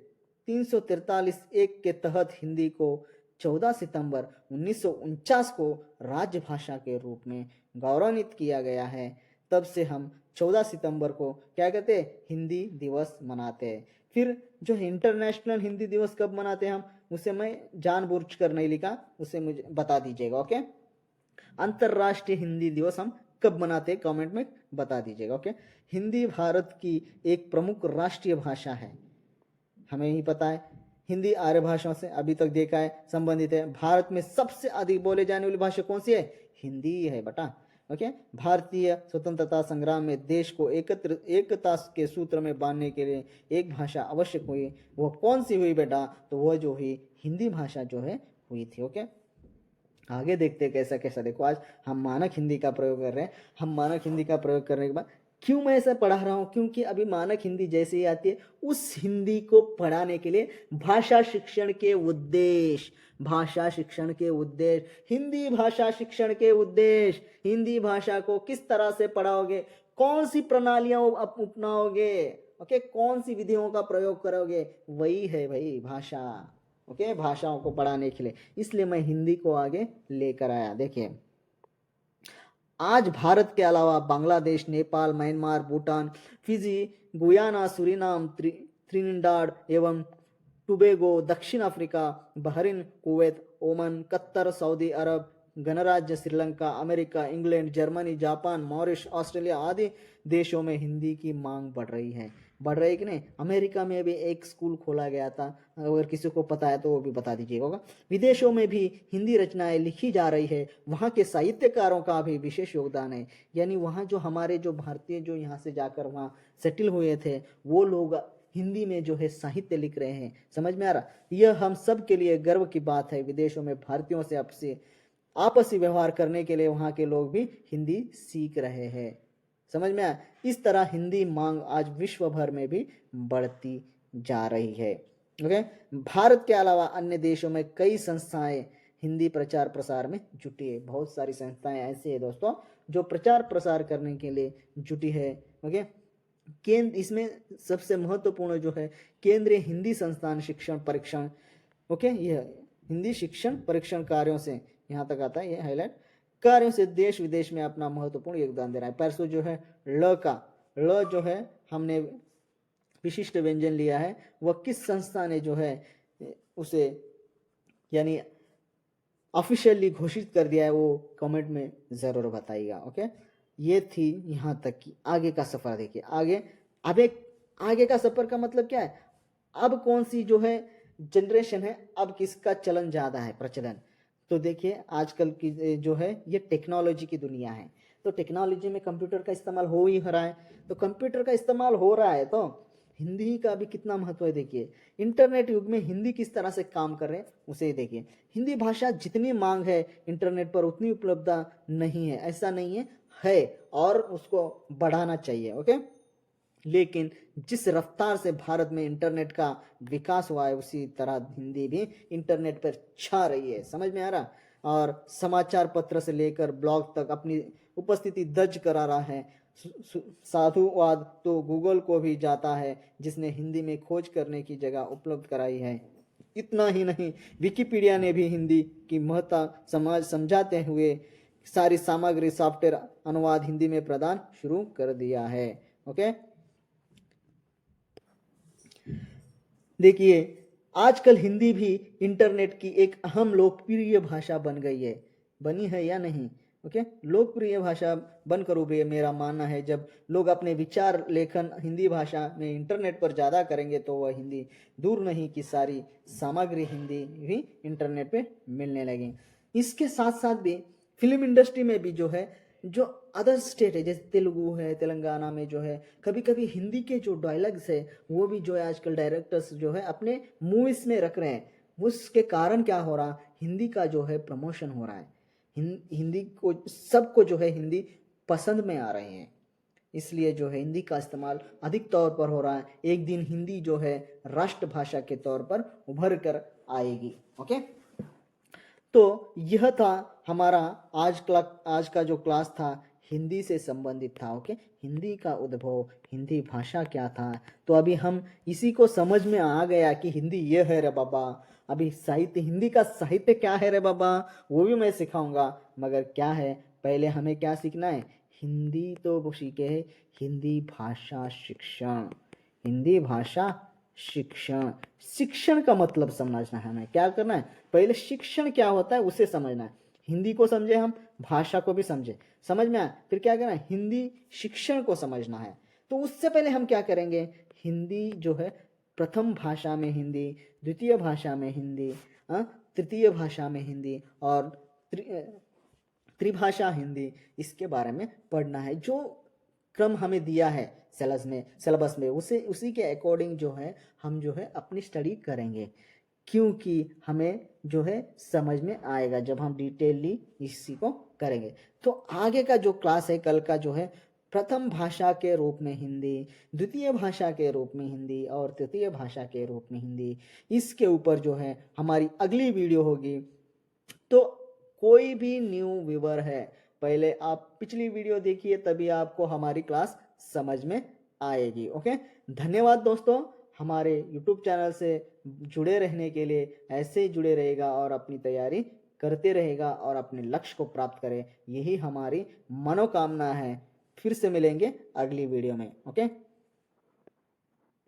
343(1) के तहत हिंदी को 14 सितंबर 1949 को राजभाषा के रूप में गौरवान्वित किया गया है। तब से हम 14 सितंबर को क्या कहते हैं? हिंदी दिवस मनाते हैं। फिर जो इंटरनेशनल हिंदी दिवस कब मनाते हैं हम, उसे मैं जानबूझकर नहीं लिखा, उसे मुझे बता दीजिएगा। ओके, अंतरराष्ट्रीय हिंदी दिवस हम कब मनाते हैं कमेंट में बता दीजिएगा। ओके, हिंदी भारत की एक प्रमुख राष्ट्रीय भाषा है, हमें ही पता है। हिंदी आर्य भाषाओं से अभी तक देखा है संबंधित है। भारत में सबसे अधिक बोले जाने वाली भाषा कौन सी है? हिंदी है बेटा। ओके, भारतीय स्वतंत्रता संग्राम में देश को एकता के सूत्र में बांधने के लिए एक भाषा आवश्यक हुई। वह कौन सी हुई बेटा? तो वह जो हुई हिंदी भाषा जो है हुई थी। ओके, आगे देखते हैं कैसा कैसा। देखो आज हम मानक हिंदी का प्रयोग कर रहे हैं। हम मानक हिंदी का प्रयोग करने के बाद क्यों मैं ऐसा पढ़ा रहा हूँ? क्योंकि अभी मानक हिंदी जैसे ही आती है, उस हिंदी को पढ़ाने के लिए भाषा शिक्षण के उद्देश्य, भाषा शिक्षण के उद्देश्य, हिंदी भाषा शिक्षण के उद्देश्य, हिंदी भाषा को किस तरह से पढ़ाओगे, कौन सी प्रणालियां अपनाओगे, ओके, कौन सी विधियों का प्रयोग करोगे, वही है भाई भाषा। ओके, भाषाओं को पढ़ाने के लिए, इसलिए मैं हिंदी को आगे लेकर आया। देखिए, आज भारत के अलावा Bangladesh, Nepal, Myanmar, Bhutan, Fiji, Guyana, Suriname, Trinidad एवं टोबैगो, दक्षिण Africa, Bahrain, Kuwait, Oman, Qatar, Saudi Arab, गणराज्य Sri Lanka, America, England, Germany, Japan, Mauritius, Australia आदि देशों में हिंदी की मांग बढ़ रही है। बढ़ रही कि नहीं? अमेरिका में भी एक स्कूल खोला गया था, अगर किसी को पता है तो वो भी बता दीजिएगा। विदेशों में भी हिंदी रचनाएं लिखी जा रही है, वहाँ के साहित्यकारों का भी विशेष योगदान है। यानी वहाँ जो हमारे जो भारतीय जो यहाँ से जाकर वहाँ सेटल हुए थे, वो लोग हिंदी में जो है साहित्य लिख रहे हैं। समझ में आ रहा? यह हम सब के लिए गर्व की बात है। विदेशों में भारतीयों से आपसी व्यवहार करने के लिए वहाँ के लोग भी हिंदी सीख रहे हैं। समझ में आया? इस तरह हिंदी मांग आज विश्व भर में भी बढ़ती जा रही है। ओके, भारत के अलावा अन्य देशों में कई संस्थाएं हिंदी प्रचार प्रसार में जुटी है। बहुत सारी संस्थाएं ऐसी है दोस्तों जो प्रचार प्रसार करने के लिए जुटी है। ओके, केंद्र, इसमें सबसे महत्वपूर्ण जो है केंद्रीय हिंदी संस्थान शिक्षण परीक्षण। ओके, यह हिंदी शिक्षण परीक्षण कार्यों से, यहाँ तक आता है ये हाईलाइट, कार्यों से देश विदेश में अपना महत्वपूर्ण योगदान दे रहा है। परसों जो है ल जो है हमने विशिष्ट व्यंजन लिया है, वह किस संस्था ने जो है उसे यानी ऑफिशियली घोषित कर दिया है, वो कमेंट में जरूर बताइएगा। ओके, ये थी यहाँ तक की। आगे का सफर देखिए, आगे का सफर का मतलब क्या है? अब कौन सी जो है जनरेशन है, अब किसका चलन ज्यादा है, प्रचलन? तो देखिए, आजकल की जो है ये टेक्नोलॉजी की दुनिया है, तो टेक्नोलॉजी में कंप्यूटर का इस्तेमाल हो ही रहा है। तो कंप्यूटर का इस्तेमाल हो रहा है तो हिंदी का भी कितना महत्व है। देखिए, इंटरनेट युग में हिंदी किस तरह से काम कर रहे हैं उसे देखिए। हिंदी भाषा जितनी मांग है इंटरनेट पर उतनी उपलब्धता नहीं है, ऐसा नहीं है और उसको बढ़ाना चाहिए। ओके, लेकिन जिस रफ्तार से भारत में इंटरनेट का विकास हुआ है, उसी तरह हिंदी भी इंटरनेट पर छा रही है। समझ में आ रहा? और समाचार पत्र से लेकर ब्लॉग तक अपनी उपस्थिति दर्ज करा रहा है। साधुवाद तो गूगल को भी जाता है, जिसने हिंदी में खोज करने की जगह उपलब्ध कराई है। इतना ही नहीं, विकिपीडिया ने भी हिंदी की महत्ता समाज समझाते हुए सारी सामग्री सॉफ्टवेयर अनुवाद हिंदी में प्रदान शुरू कर दिया है। ओके, देखिए, आजकल हिंदी भी इंटरनेट की एक अहम लोकप्रिय भाषा बन गई है। बनी है या नहीं? ओके, लोकप्रिय भाषा बनकर उभरी है। मेरा मानना है जब लोग अपने विचार लेखन हिंदी भाषा में इंटरनेट पर ज़्यादा करेंगे तो वह हिंदी दूर नहीं कि सारी सामग्री हिंदी भी इंटरनेट पे मिलने लगी। इसके साथ साथ भी फिल्म इंडस्ट्री में भी जो है, जो अदर स्टेट है जैसे तेलुगु है, तेलंगाना में जो है कभी कभी हिंदी के जो डायलॉग्स है वो भी जो है आजकल डायरेक्टर्स जो है अपने मूवीज में रख रहे हैं। उसके कारण क्या हो रहा? हिंदी का जो है प्रमोशन हो रहा है। हिंदी को सबको जो है हिंदी पसंद में आ रहे हैं, इसलिए जो है हिंदी का इस्तेमाल अधिक तौर पर हो रहा है। एक दिन हिंदी जो है राष्ट्रभाषा के तौर पर उभर कर आएगी। ओके, तो यह था हमारा आज का जो क्लास था, हिंदी से संबंधित था। ओके, हिंदी का उद्भव, हिंदी भाषा क्या था, तो अभी हम इसी को समझ में आ गया कि हिंदी ये है रे बाबा। अभी साहित्य, हिंदी का साहित्य क्या है रे बाबा, वो भी मैं सिखाऊंगा। मगर क्या है, पहले हमें क्या सीखना है? हिंदी तो सीखे, हिंदी भाषा शिक्षण। हिंदी भाषा शिक्षण, शिक्षण का मतलब समझना है हमें। क्या करना है? पहले शिक्षण क्या होता है उसे समझना है। हिंदी को समझे हम, भाषा को भी समझे, समझ में आया? फिर क्या करना है? हिंदी शिक्षण को समझना है। तो उससे पहले हम क्या करेंगे? हिंदी जो है प्रथम भाषा में हिंदी, द्वितीय भाषा में हिंदी, तृतीय भाषा में हिंदी और त्रिभाषा हिंदी, इसके बारे में पढ़ना है। जो क्रम हमें दिया है सिलेबस में उसी के अकॉर्डिंग जो है हम जो है अपनी स्टडी करेंगे, क्योंकि हमें जो है समझ में आएगा जब हम डिटेलली इसी को करेंगे। तो आगे का जो क्लास है, कल का जो है प्रथम भाषा के रूप में हिंदी, द्वितीय भाषा के रूप में हिंदी और तृतीय भाषा के रूप में हिंदी। इसके ऊपर जो है हमारी अगली वीडियो होगी। तो कोई भी न्यू व्यूअर है, पहले आप पिछली वीडियो देखिए, तभी आपको हमारी क्लास समझ में आएगी। ओके, धन्यवाद दोस्तों। हमारे यूट्यूब चैनल से जुड़े रहने के लिए ऐसे ही जुड़े रहेगा और अपनी तैयारी करते रहेगा और अपने लक्ष्य को प्राप्त करे, यही हमारी मनोकामना है। फिर से मिलेंगे अगली वीडियो में। ओके।